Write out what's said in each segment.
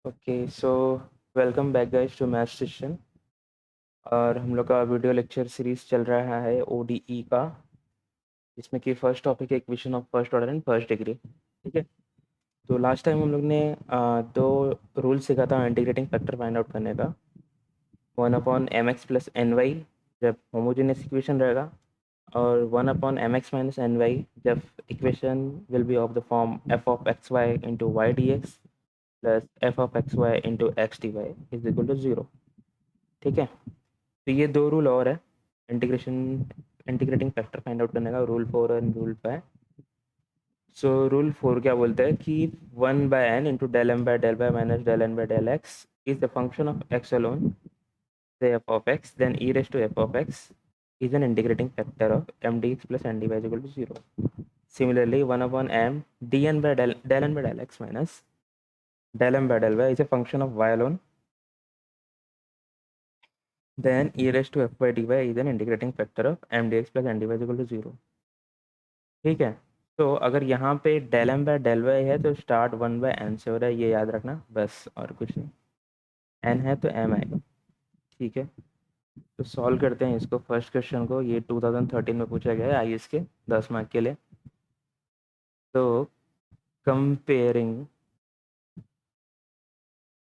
Okay so welcome back guys to math session. और हम लोग का वीडियो लेक्चर सीरीज चल रहा है ओडीई का, जिसमें कि फर्स्ट टॉपिक है equation of first order and first degree. ठीक है। तो लास्ट टाइम हम लोग ने दो रूल सीखा था इंटीग्रेटिंग फैक्टर फाइंड आउट करने का। One upon M X plus N Y जब होमोजेनियस इक्वेशन रहेगा, और one upon M X minus N Y जब equation will be of the form F of X Y into Y D x plus F of X Y into X D Y is equal to zero. ठीक है। तो ये दो rule और है integration integrating factor find out करने का, rule 4 और रूल 5। सो रूल 4 क्या बोलता है कि 1/n into del M by del Y minus del N by del X is the function of X alone, say f of x, then e raised to f of x is an integrating factor of m dx plus n dy is equal to 0. Similarly, 1 upon m dn by del n by del x minus del m by del y is a function of y alone, then e raised to f by dy is an integrating factor of m dx plus n dy is equal to 0. ठीक है। तो अगर यहाँ पे del m by del y है तो start 1/n से हो रहा है, ये याद रखना बस, और कुछ नहीं। n है तो m आएगा। ठीक है। तो सॉल्व करते हैं इसको, फर्स्ट क्वेश्चन को। ये 2013 में पूछा गया है आईएएस के 10 मार्क के लिए। तो comparing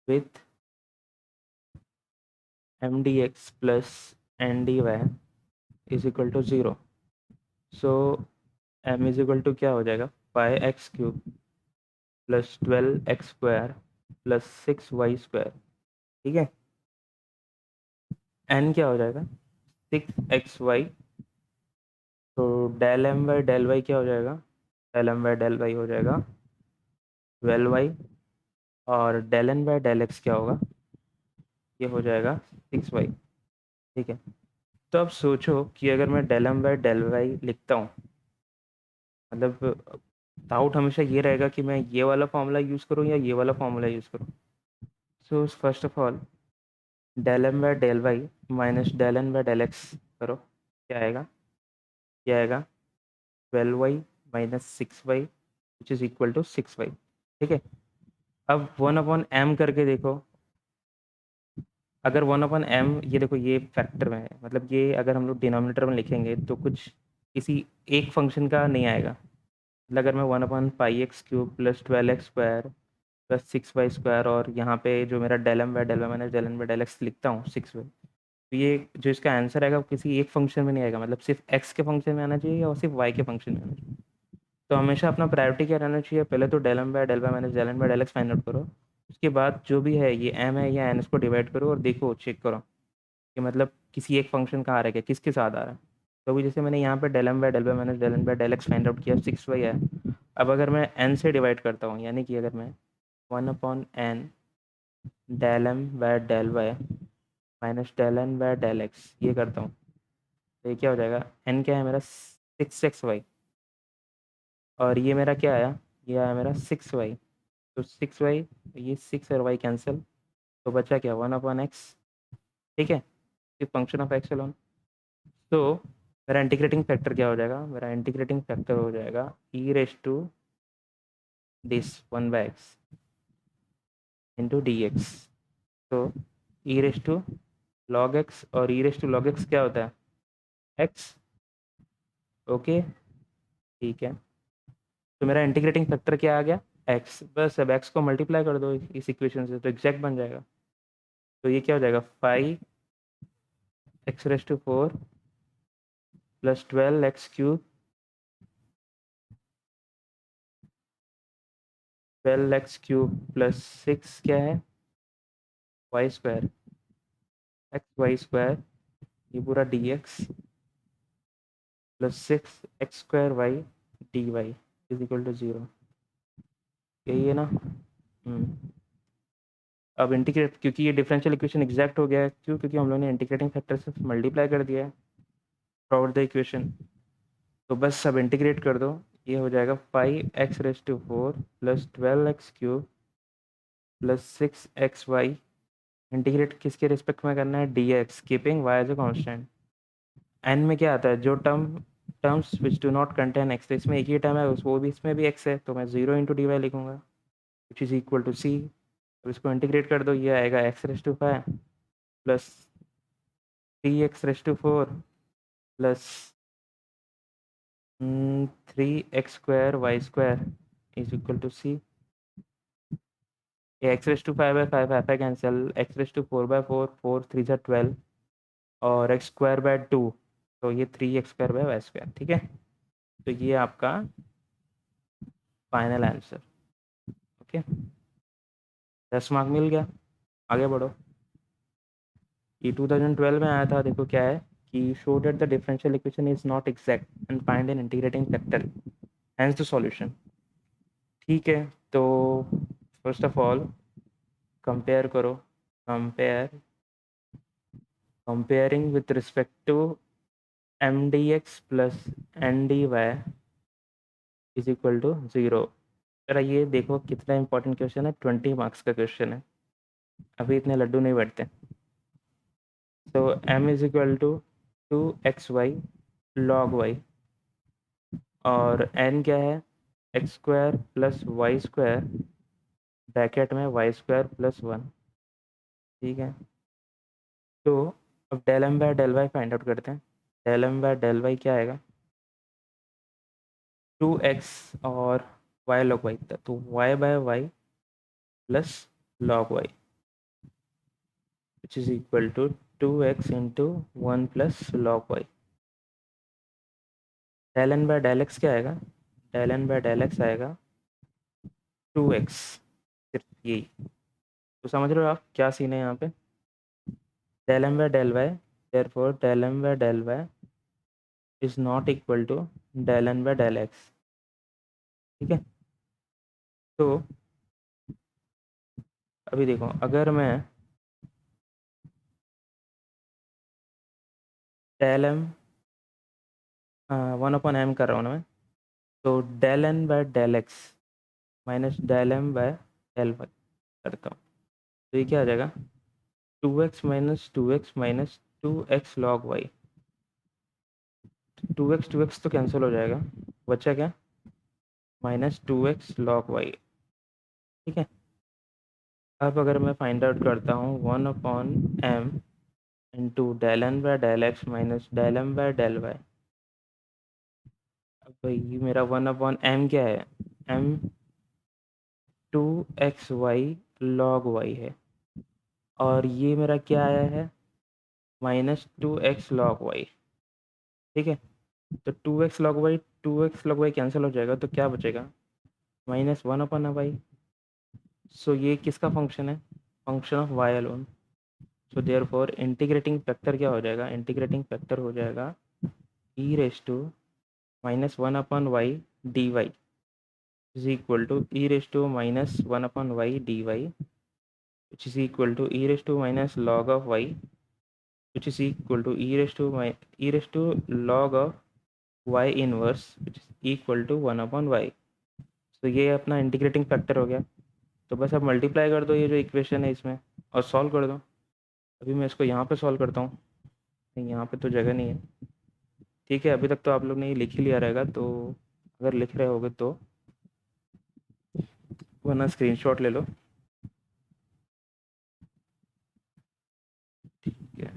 with M D x plus N D Y is equal to zero. So M is equal to क्या हो जाएगा, 5x³ plus 12x² plus 6y²। ठीक है। एन क्या हो जाएगा, 6xy। तो del M by del Y क्या हो जाएगा, del M by del Y हो जाएगा 12y। और del N by del x क्या होगा, ये हो जाएगा 6y। ठीक है। तो अब सोचो कि अगर मैं del M by del Y लिखता हूँ, मतलब डाउट हमेशा ये रहेगा कि मैं ये वाला फॉर्मूला यूज़ करूँ या ये वाला फॉर्मूला यूज़ करूँ। So first of all del M by del Y minus del N by del X करो, क्या आएगा, क्या आएगा 12y minus 6y which is equal to 6y। ठीक है। अब 1/m करके देखो। अगर 1/m, ये देखो ये फैक्टर में है, मतलब ये अगर हम लोग डिनोमिनेटर में लिखेंगे तो कुछ किसी एक फंक्शन का नहीं आएगा। मतलब अगर मैं 1/πx³ plus 12x² plus 6y² और यहाँ पे जो मेरा del M by del Y minus del N by del X लिखता हूँ 6y, तो ये जो इसका आंसर आएगा वो किसी एक फंक्शन में नहीं आएगा, मतलब सिर्फ x के फंक्शन में आना चाहिए और सिर्फ y के फंक्शन में आना चाहिए। तो हमेशा अपना प्रायोरिटी क्या रहना चाहिए, पहले तो del M by del Y minus del N by del X find out करो। उसके बाद जो भी है ये m है या n, इसको डिवाइड करो और देखो, चेक करो कि मतलब किसी एक फंक्शन का आ रहा है क्या, किसके साथ आ रहा है। तो अभी जैसे मैंने यहाँ पे del M by del Y minus del N by del X find out किया, 6y है। अब अगर मैं n से डिवाइड करता हूँ, यानी कि अगर मैं 1/n del M by del Y minus del N by del X ये करता हूँ, तो ये क्या हो जाएगा, n क्या है मेरा 6xy, और ये मेरा क्या आया, ये आया मेरा 6y। तो 6y, ये 6 और y कैंसिल, तो बचा क्या 1/x। ठीक है। Function of X alone. तो मेरा इंटीग्रेटिंग फैक्टर क्या हो जाएगा, मेरा इंटीग्रेटिंग फैक्टर हो जाएगा E raise to this 1/x into D x. तो E raise to log X, और E raise to log X क्या होता है, एक्स। ओके। ठीक है। तो मेरा इंटीग्रेटिंग फैक्टर क्या आ गया, एक्स। बस अब एक्स को मल्टीप्लाई कर दो इस इक्वेशन से तो एग्जैक्ट बन जाएगा। तो ये क्या हो जाएगा, 5x⁴ plus 12x³ 12x³ plus 6 क्या है, y², xy², ये पूरा dx plus 6x² dy is equal to 0। यही है ना। अब इंटीग्रेट, क्योंकि ये डिफरेंशियल इक्वेशन एग्जैक्ट हो गया है, क्यों, क्योंकि हम लोगों ने इंटीग्रेटिंग फैक्टर से मल्टीप्लाई कर दिया है थ्रू द इक्वेशन। तो बस सब इंटीग्रेट कर दो, ये हो जाएगा 5x⁴ plus 12x³ plus 6xy। Integrate किसके रिस्पेक्ट में करना है, dx, keeping y as a constant. n में क्या आता है, जो terms which do not contain x, तो इसमें एक ही टर्म है, वो भी इसमें भी x है, तो मैं 0 इंटू डी वाई लिखूँगा which is equal to C. अब इसको इंटीग्रेट कर दो, ये आएगा x⁵ plus 3x⁴ plus 3x² is equal to c। ये x⁵/5 कैंसिल, x⁴/4 4 3 जा 12 और x²/2, तो ये 3x²/y², ठीक है। तो ये आपका फाइनल आंसर। ओके, 10 मार्क मिल गया। आगे बढ़ो। ये 2012 में आया था। देखो क्या है कि show that the differential equation is not exact and find an integrating factor, hence the solution. ठीक है, तो फर्स्ट ऑफ ऑल कंपेयर करो। Comparing with respect to mdx plus ndy is equal to 0। जरा ये देखो कितना इंपॉर्टेंट क्वेश्चन है, 20 marks का क्वेश्चन है। अभी इतने लड्डू नहीं बैठते। तो m is equal to 2xy log y, और n क्या है, x² प्लस y² ब्रैकेट में y² प्लस 1। ठीक है, तो अब del m by del y find out करते हैं। Del m by del y क्या आएगा, 2x और y log y था, तो y by y plus log y which is equal to 2x into 1 plus log y। Del n by del x क्या आएगा, del n by del x आएगा 2x, सिर्फ यही। तो समझ रहे हो आप क्या सीन है यहाँ पे, del m by del y, therefore del m by del y is not equal to del n by del x। ठीक है, तो अभी देखो, अगर मैं डेल m 1/m कर रहा हूँ ना मैं, तो del n by del x minus del m by del y करता हूँ, तो ये क्या आ जाएगा, 2x minus 2x minus 2x log y। 2x तो कैंसिल हो जाएगा, बचा क्या, माइनस 2x log y। ठीक है, अब अगर मैं फाइंड आउट करता हूँ 1/m into del n by del x minus del m by del y। अब भाई मेरा 1/m क्या है, m 2xy log y है, और ये मेरा क्या आया है, माइनस 2x log y। ठीक है, तो 2x log y, 2x log y cancel हो जाएगा, तो क्या बचेगा, माइनस 1/y। सो ये किसका फंक्शन है, function of y alone. So therefore integrating factor क्या हो जाएगा, इंटीग्रेटिंग फैक्टर हो जाएगा e raise to minus 1/y dy is equal to e raise to minus 1/y dy which is equal to e raised to minus log of y which is equal to e raised to log of y inverse which is equal to 1/y। तो ये अपना integrating factor हो गया। तो बस अब multiply कर दो ये जो इक्वेशन है इसमें और सॉल्व कर दो। अभी मैं इसको यहाँ पे सॉल्व करता हूँ, नहीं यहाँ पे तो जगह नहीं है। ठीक है, अभी तक तो आप लोग ने ये लिख ही लिया रहेगा, तो अगर लिख रहे होगे तो वरना स्क्रीनशॉट ले लो। ठीक है,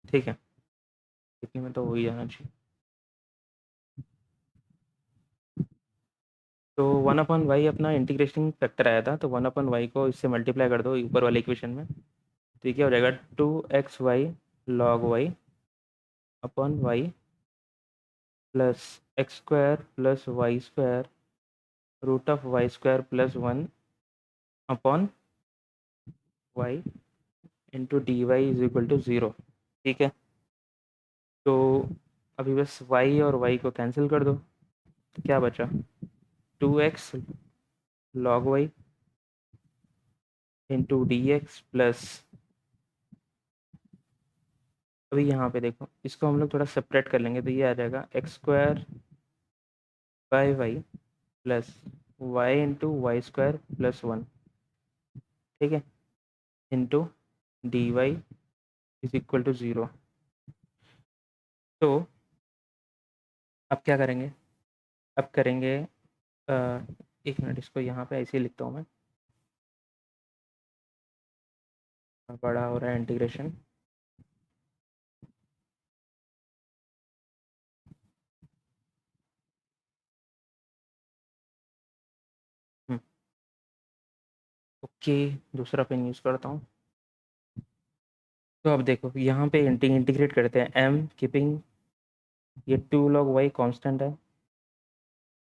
ठीक है, इतने में तो हो ही जाना चाहिए। तो 1/y अपना इंटीग्रेशन फैक्टर आया था, तो 1/y को इससे मल्टीप्लाई कर दो ऊपर वाले इक्वेशन में, तो ये क्या हो जाएगा, 2xy log y upon y plus x² plus y² root of y² plus 1 upon y into D Y is equal to 0। ठीक है, तो अभी बस y और y को कैंसिल कर दो, तो क्या बचा, 2x log y into D x plus, अभी यहाँ पे देखो इसको हम लोग थोड़ा सेपरेट कर लेंगे, तो ये आ जाएगा x² by Y plus Y into y² plus 1। ठीक है, into D Y is equal to 0। तो अब क्या करेंगे, अब करेंगे एक मिनट, इसको यहाँ पे ऐसे ही लिखता हूँ मैं, बड़ा हो रहा है इंटीग्रेशन। ओके, दूसरा पेन यूज़ करता हूँ। तो अब देखो यहाँ पे इंटीग्रेट करते हैं, एम कीपिंग ये 2 log y कांस्टेंट है,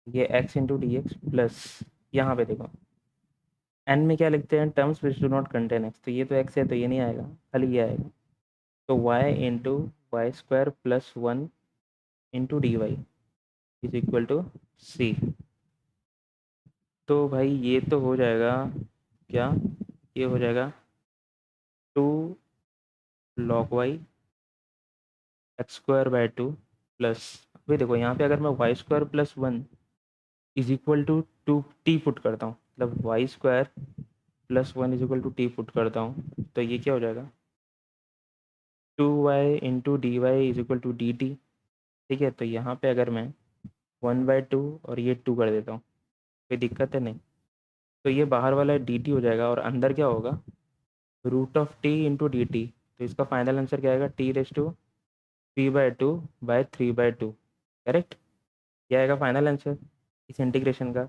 ये x into D x plus यहाँ पे देखो n में क्या लिखते हैं, terms which do not contain x, तो ये तो x है तो ये नहीं आएगा, खाली ये आएगा। तो y into Y square plus 1 into D Y is equal to C. तो भाई ये तो हो जाएगा क्या, ये हो जाएगा 2 log y X square by 2 plus, अभी देखो यहाँ पे अगर मैं Y square plus 1 is equal to 2t put करता हूँ, मतलब Y square plus 1 is equal to T put करता हूँ, तो ये क्या हो जाएगा 2y into D Y is equal to D T. ठीक है, तो यहाँ पे अगर मैं 1/2 और ये 2 कर देता हूँ, कोई दिक्कत है नहीं, तो ये बाहर वाला डी टी हो जाएगा और अंदर क्या होगा root of T into D T. तो इसका फाइनल आंसर क्या आएगा, t⁻²/3/2 करेक्ट। ये आएगा फाइनल आंसर इस इंटीग्रेशन का,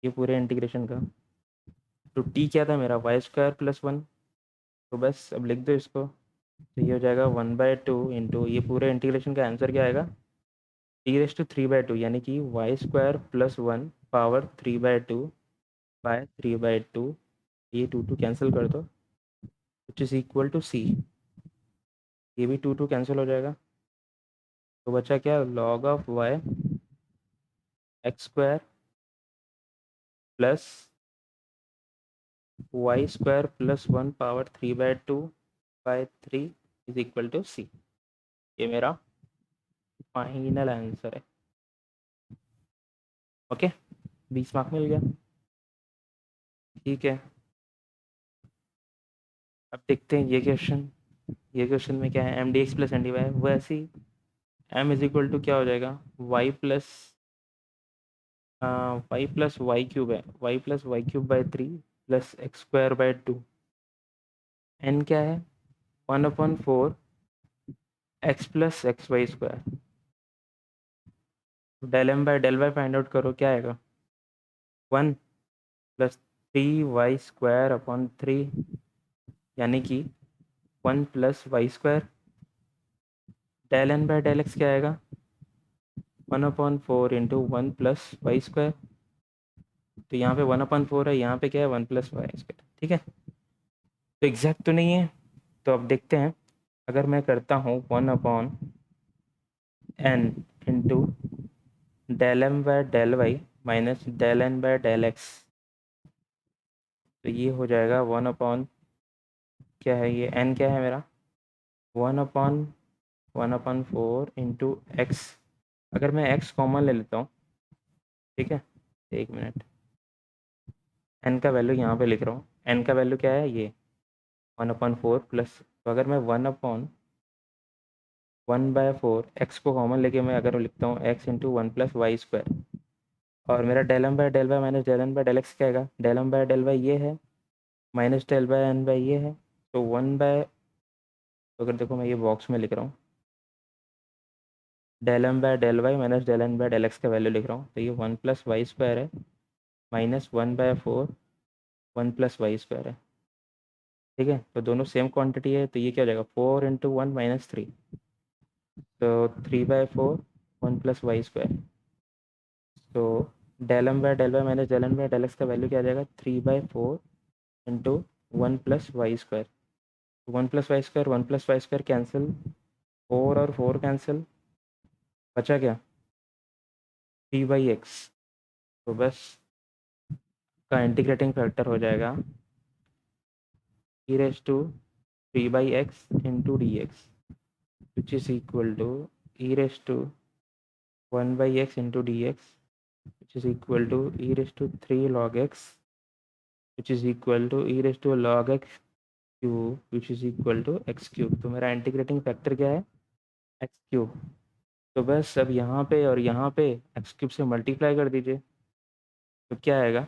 ये पूरे इंटीग्रेशन का। तो टी क्या था मेरा वाई स्क्वायर प्लस 1, तो बस अब लिख दो इसको, तो ये हो जाएगा 1/2 इंटू ये पूरे इंटीग्रेशन का आंसर क्या आएगा t⁻³ यानी कि वाई स्क्वायर प्लस 1 पावर 3/2 ये 2 कैंसिल कर दो which is equal to C. ये भी 2 कैंसिल हो जाएगा, तो बचा क्या log of Y X square plus Y square plus 1 power 3/2/3 is equal to C. ये मेरा फाइनल आंसर है। ओके, 20 मार्क मिल गया। ठीक है, अब देखते हैं ये क्वेश्चन। ये क्वेश्चन में क्या है, m D x plus N D y, वैसे ही एम इज इक्वल टू क्या हो जाएगा y प्लस वाई क्यूब है, y+y³ by 3 plus x square by 2। N क्या है 1/4 x plus x Y square. Del M by del y find out करो, क्या आएगा 1+3y² अपॉन 3 यानी कि 1+y²। Del N by del x क्या आएगा 1/4 इंटू 1+y²। तो यहाँ पे 1/4 है, यहाँ पे क्या है 1+y²। ठीक है, तो एग्जैक्ट तो नहीं है, तो अब देखते हैं। अगर मैं करता हूँ 1/n into del m by del Y minus del N by del x, तो ये हो जाएगा 1/, क्या है ये n क्या है मेरा 1/4 इंटू एक्स। अगर मैं x कॉमन ले लेता हूँ, ठीक है, एक मिनट, n का वैल्यू यहाँ पे लिख रहा हूँ, n का वैल्यू क्या है ये 1/4 प्लस, तो अगर मैं 1/1/4 x को कॉमन लेके मैं अगर लिखता हूँ x इंटू 1+y², और मेरा del m by del Y minus del N by del x क्या आएगा, del m by del Y ये है minus del by n by ये है, तो 1/, तो अगर देखो मैं ये बॉक्स में लिख रहा हूँ del m by del Y minus del N by del x का वैल्यू लिख रहा हूँ, तो ये 1+y² है माइनस 1/4 1+y² है। ठीक है, तो दोनों सेम क्वांटिटी है, तो ये क्या हो जाएगा 4 इंटू 1 - 3, तो 3/4 1+y²। तो del m by del Y minus del N by del x का वैल्यू क्या आ जाएगा 3/4 into 1+y²। 1+y², 1+y² cancel, 4 और 4 कैंसिल, बचा क्या 3/x। तो बस का इंटीग्रेटिंग फैक्टर हो जाएगा e⁻³ into D x which is equal to e⁻1/x into D x which is equal to e⁻³ log x which is equal to e⁻log x cube which is equal to x cube. तो मेरा integrating factor क्या है x cube. तो बस अब यहाँ पे और यहाँ पे एक्स क्यूब से मल्टीप्लाई कर दीजिए, तो क्या आएगा,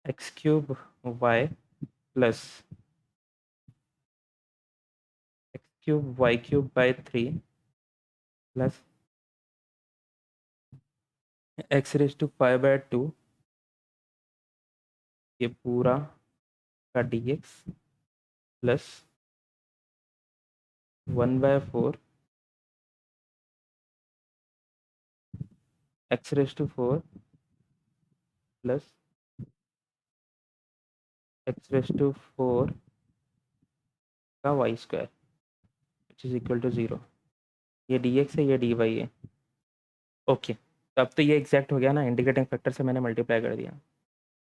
x cube y plus x cube y cube by 3 plus x raise to 5/2 ये पूरा का d x plus 1/4 x raise to 4 plus x raise to 4 का y square which is equal to 0। ये डी एक्स है, ये D Y है। Okay, तो अब तो ये एग्जैक्ट हो गया ना, इंटीग्रेटिंग फैक्टर से मैंने मल्टीप्लाई कर दिया।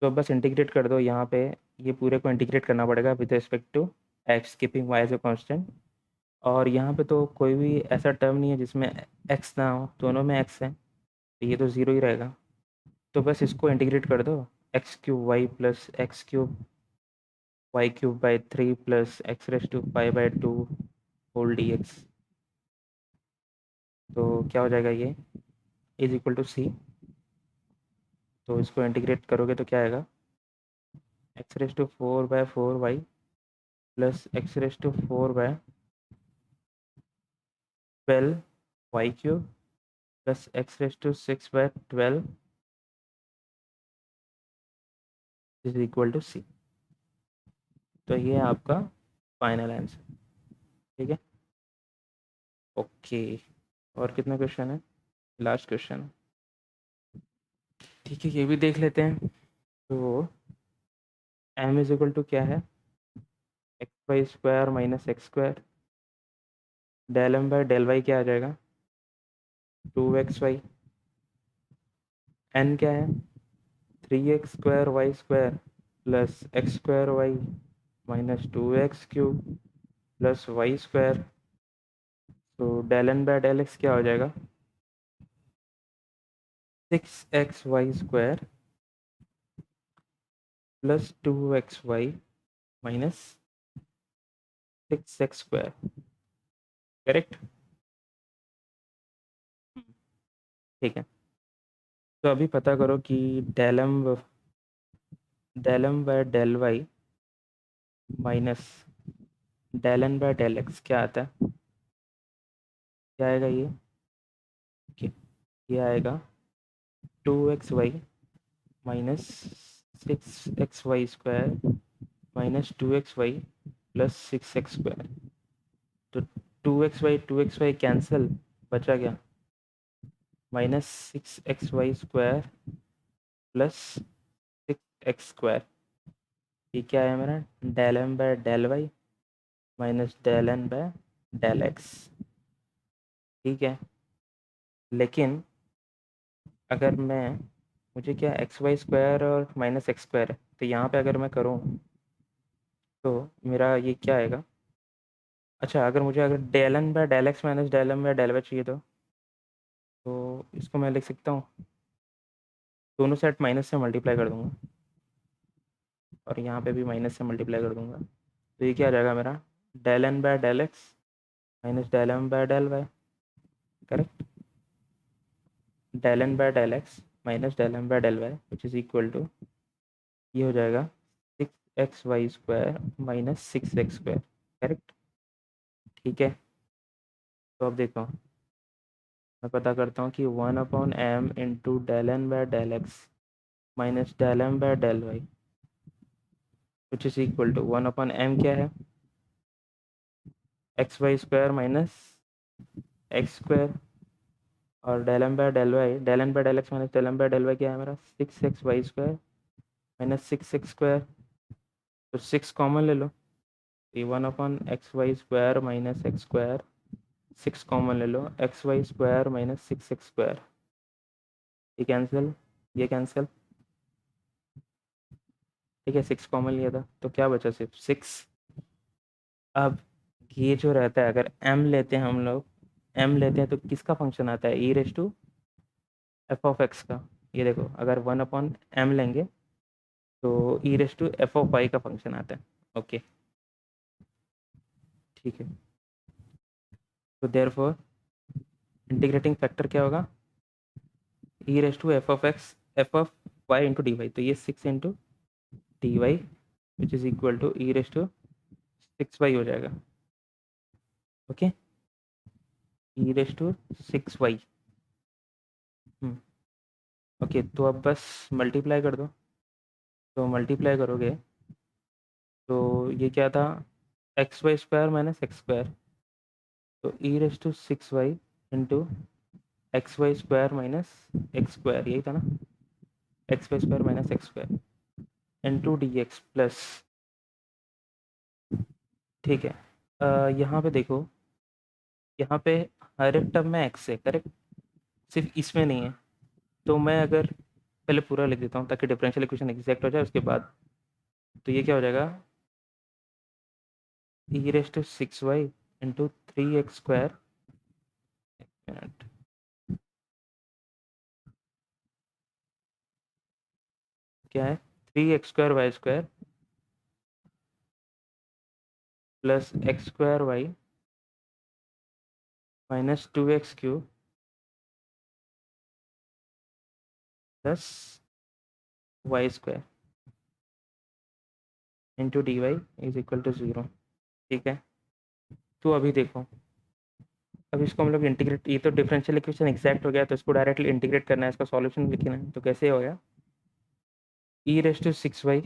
तो बस इंटीग्रेट कर दो यहाँ पे, ये पूरे को इंटीग्रेट करना पड़ेगा with respect to x keeping y as a constant. और यहाँ पे तो कोई भी ऐसा टर्म नहीं है जिसमें एक्स ना हो, दोनों में एक्स है, तो ये तो ज़ीरो ही रहेगा। तो बस इसको इंटीग्रेट कर दो, x cube y plus x cube y cube by 3 plus x raise to 5/2 whole d x. तो क्या हो जाएगा, ये इज इक्वल टू सी। तो इसको इंटीग्रेट करोगे तो क्या आएगा, X raise to 4/4 Y plus x raise to 4/12 Y cube plus x raise to 6/12 is equal to C. तो ये आपका फाइनल आंसर। ठीक है, ओके। और कितना क्वेश्चन है, लास्ट क्वेश्चन। ठीक है, ये भी देख लेते हैं। तो एम इज इक्वल टू क्या है, X Y square minus X square, del M by del Y क्या आ जाएगा, 2xy। एन क्या है, 3x² Y square plus x square Y minus 2x³ plus Y square. तो del N by del x क्या हो जाएगा, 6xy² plus 2xy minus 6x²। Correct. ठीक है, तो अभी पता करो कि del m by del Y minus del N by del x क्या आता है, क्या आएगा ये, ओके, ये आएगा 2xy minus 6xy² minus 2xy plus 6x²। तो 2xy कैंसिल, बचा क्या, माइनस 6xy² प्लस 6x²। ये क्या है मेरा, del m by del Y minus del N by del x. ठीक है, लेकिन अगर मैं, मुझे क्या xy² और माइनस x² है, तो यहाँ पे अगर मैं करूँ तो मेरा ये क्या आएगा, अच्छा अगर मुझे अगर del N by del x minus del m by del y चाहिए तो इसको मैं लिख सकता हूँ, दोनों सेट माइनस से मल्टीप्लाई कर दूंगा और यहाँ पे भी माइनस से मल्टीप्लाई कर दूंगा। तो ये क्या आ जाएगा मेरा, del N by del x minus del m by del y. Correct, del N by del x minus del m by del y which is equal to, ये हो जाएगा 6xy² माइनस 6x²। करेक्ट। ठीक है, तो अब देखो, मैं पता करता हूँ कि 1/m into del N by del x minus del m by del y which is equal to 1/m क्या है, xy² माइनस x², और del m by del y, del N by del x minus del m by del Y क्या है मेरा, 6xy² minus 6x²। तो 6 common ले लो, ये 1/xy² minus x², 6 common ले लो, xy² माइनस 6x², ये कैंसिल, ये कैंसिल। ठीक है, 6 कॉमन लिया था तो क्या बचा, सिर्फ 6। अब ये जो रहता है, अगर m लेते हैं हम लोग, m लेते हैं तो किसका फंक्शन आता है, E raise to F of X का। ये देखो, अगर 1/m लेंगे तो E raise to F of Y का फंक्शन आता है। ओके, ठीक है, तो देयरफॉर इंटीग्रेटिंग फैक्टर क्या होगा, E raise to F of X F of Y into D Y, तो ये 6 into D Y which is equal to E raise to 6y हो जाएगा। Okay, E raise to 6y। Okay, तो अब बस multiply कर दो, तो मल्टीप्लाई करोगे तो ये क्या था, X Y square minus X square, तो E raise to 6y into X Y square minus X square, यही था ना, X Y square minus X square into D x plus, ठीक है। यहाँ पे देखो, यहाँ पे हर एक टर्म में एक्स है, करेक्ट, सिर्फ इसमें नहीं है। तो मैं अगर पहले पूरा लिख देता हूँ ताकि डिफरेंशियल इक्वेशन एग्जैक्ट हो जाए उसके बाद, तो ये क्या हो जाएगा, E raise to 6y into 3x square, minute, क्या है, 3x square Y square plus x square Y minus 2x cube plus Y square into D Y is equal to 0। ठीक है, तो अभी देखो, अब इसको हम लोग इंटीग्रेट, ये तो डिफरेंशियल इक्वेशन एग्जैक्ट हो गया, तो इसको डायरेक्टली इंटीग्रेट करना है, इसका सॉल्यूशन लिखना है, तो कैसे हो गया, E raise to 6y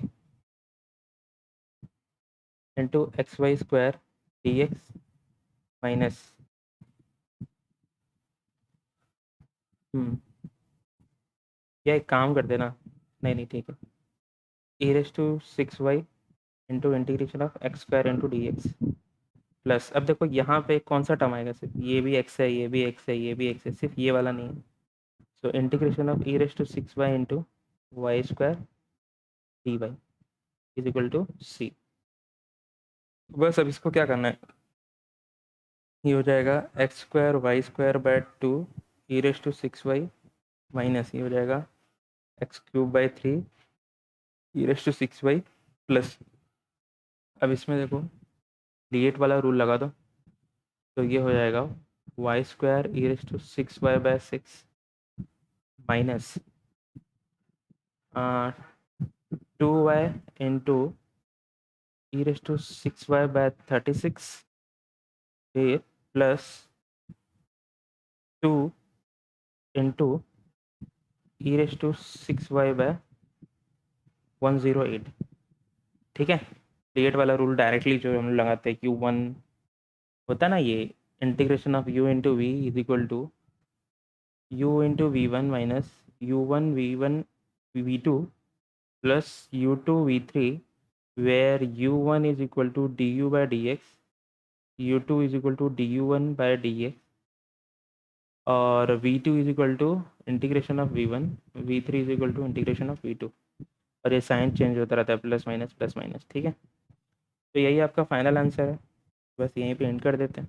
into X Y square D X minus, या एक काम कर देना, नहीं नहीं ठीक है, E raise to 6y into integration of X square into D x plus, अब देखो यहाँ पे कौन सा टर्म आएगा, सिर्फ ये भी एक्स है, ये भी एक्स है, ये भी एक्स है, सिर्फ ये वाला नहीं है, so integration of E raise to 6y into Y square D Y is equal to C. बस अब इसको क्या करना है, ये हो जाएगा X square Y square by 2 E raise to 6y minus, ये हो जाएगा X cube by 3 E raise to 6y plus, अब इसमें देखो क्रिएट वाला रूल लगा दो, तो ये हो जाएगा y square e raise to 6y by 6 minus 2y into e raise to 6y by 36 फिर plus 2 into e raise to 6y by 108। ठीक है, क्रिएट वाला रूल डायरेक्टली जो हम लगाते हैं, q1 होता है ना, ये integration of u into v is equal to u into v one minus u1 v2 plus u2 v3 where u1 is equal to du by dx, u2 is equal to du1 by dx और v2 is equal to integration of v1, v3 is equal to integration of v2, और ये sign change होता रहता है, plus minus. ठीक है, तो यही आपका फाइनल आंसर है, बस यहीं पे एंड कर देते हैं।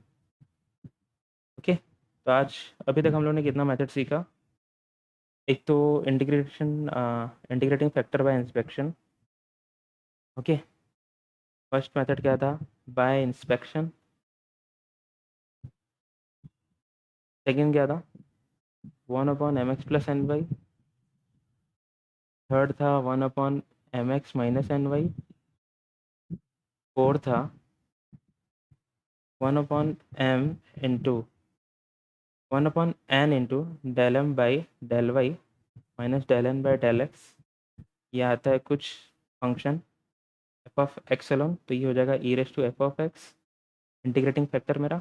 ओके, तो आज अभी तक हम लोगों ने कितना मेथड सीखा, एक तो integrating factor by inspection. Okay, first method क्या था, बाय इंस्पेक्शन। सेकेंड क्या था, 1/mx plus N Y. Third था 1/mx minus N Y. Fourth था 1/m into 1/n into del M by del Y minus del N by del X. ये आता है कुछ function F of X alone, तो ये हो जाएगा E raise to F of X, integrating factor मेरा।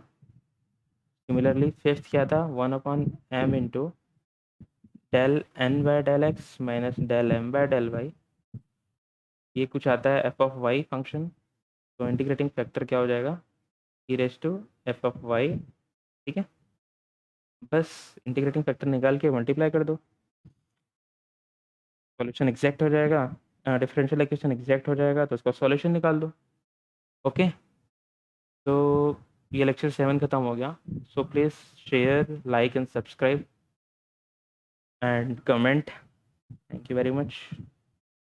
सिमिलरली फिफ्थ क्या था, 1/m into del N by del x minus del M by del Y, ये कुछ आता है एफ ऑफ वाई फंक्शन, तो इंटीग्रेटिंग फैक्टर क्या हो जाएगा, E raise to F of Y. ठीक है, बस इंटीग्रेटिंग फैक्टर निकाल के मल्टीप्लाई कर दो, सॉल्यूशन एग्जैक्ट हो जाएगा, डिफरेंशियल इक्वेशन एग्जैक्ट हो जाएगा, तो उसका सॉल्यूशन निकाल दो। ओके, तो ये लेक्चर 7 ख़त्म हो गया, so please share, like and subscribe and comment. Thank you very much.